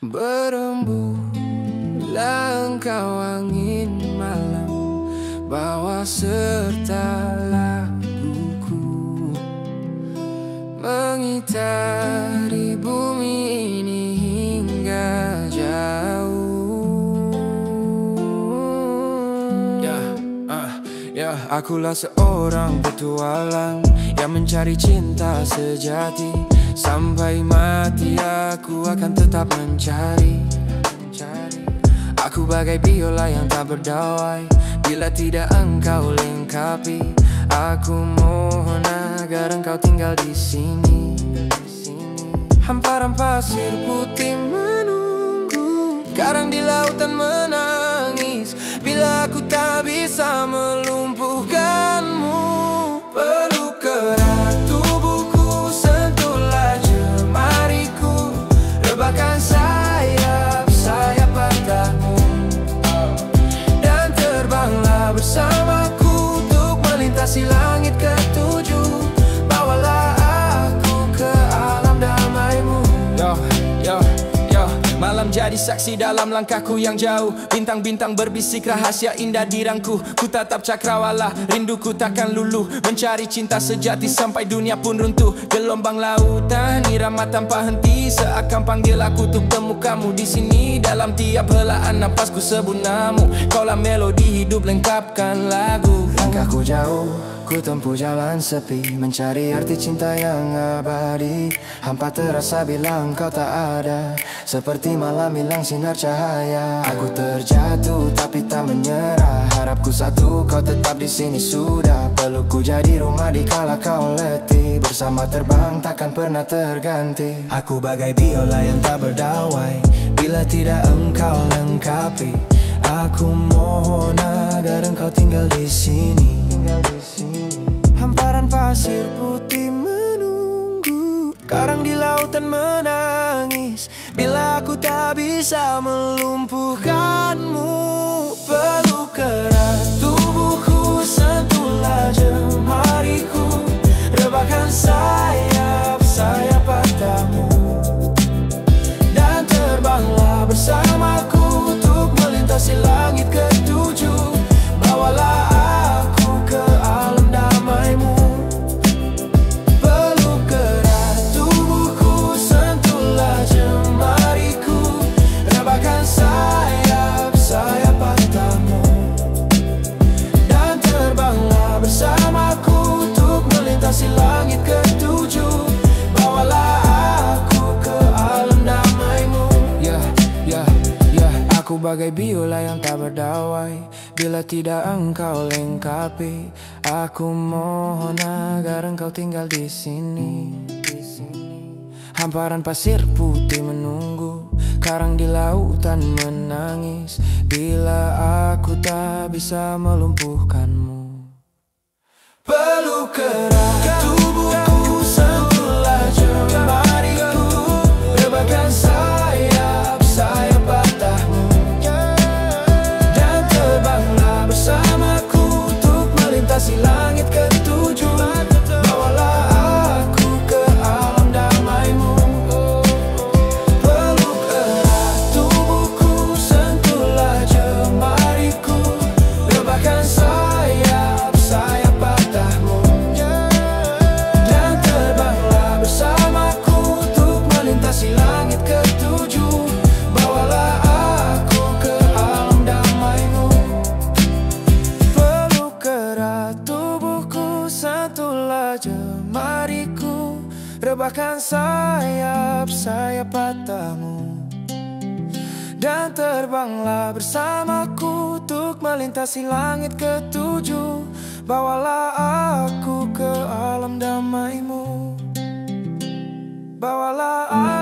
Berembuslah engkau angin malam, bawa serta laguku, mengitari bumi ini hingga jauh. Akulah seorang petualang yang mencari cinta sejati. Sampai mati aku akan tetap mencari. Aku bagai biola yang tak berdawai, bila tidak engkau lengkapi. Aku mohon agar engkau tinggal di sini. Hamparan pasir putih menunggu, karang di lautan menangis, bila aku tak bisa melumpuhkanmu. Peluk erat tubuhku, sentuhlah jemariku, rebahkan sayap-sayap patahmu, dan terbanglah bersamaku untuk melintasi langit ketujuh. Bawalah aku ke alam damaimu. Malam jadi saksi dalam langkahku yang jauh, bintang-bintang berbisik rahasia indah di rangku. Ku tatap cakrawala, rinduku takkan luluh, mencari cinta sejati sampai dunia pun runtuh. Gelombang lautan irama tanpa henti, seakan panggil aku untuk temu kamu di sini. Dalam tiap helaan napasku sebut namu, kaulah melodi hidup lengkapkan lagu. Langkahku jauh, ku tempuh jalan sepi, mencari arti cinta yang abadi. Hampa terasa bila engkau tak ada, seperti malam hilang sinar cahaya. Aku terjatuh tapi tak menyerah, harapku satu, kau tetap di sini sudah. Pelukku jadi rumah di kala kau letih, bersama terbang takkan pernah terganti. Aku bagai biola yang tak berdawai, bila tidak engkau lengkapi. Aku mohon agar engkau tinggal di sini. Hamparan pasir putih menunggu, karang di lautan menangis, bila aku tak bisa melumpuhkanmu. Peluk erat tubuhku, sentuhlah jemariku, rebahkan sayap-sayap patahmu, dan terbanglah bersamaku untuk melintasi langit ketujuh. Bawalah aku ke alam damaimu. Peluk erat tubuhku, sentuhlah jemariku, rebahkan sayap-sayap patahmu, dan terbanglah bersamaku untuk melintasi langit ketujuh. Bawalah aku ke alam damaimu. Aku bagai biola yang tak berdawai, bila tidak engkau lengkapi. Aku mohon agar engkau tinggal di sini. Hamparan pasir putih menunggu, karang di lautan menangis, bila aku tak bisa melumpuhkanmu. Peluk erat tubuhku, sentuhlah jemariku, rebahkan sayap-sayap patahmu, dan terbanglah bersamaku untuk melintasi langit ketujuh. Bawalah aku ke alam damaimu. Peluk erat tubuhku, sentuhlah jemariku, rebahkan sayap-sayap patahmu, dan terbanglah bersamaku untuk melintasi langit ketujuh. Bawalah aku ke alam damaimu. Peluk erat tubuhku, sentuhlah jemariku, rebahkan sayap-sayap patahmu, dan terbanglah bersamaku untuk melintasi langit ketujuh. Bawalah aku ke alam damaimu. Bawalah aku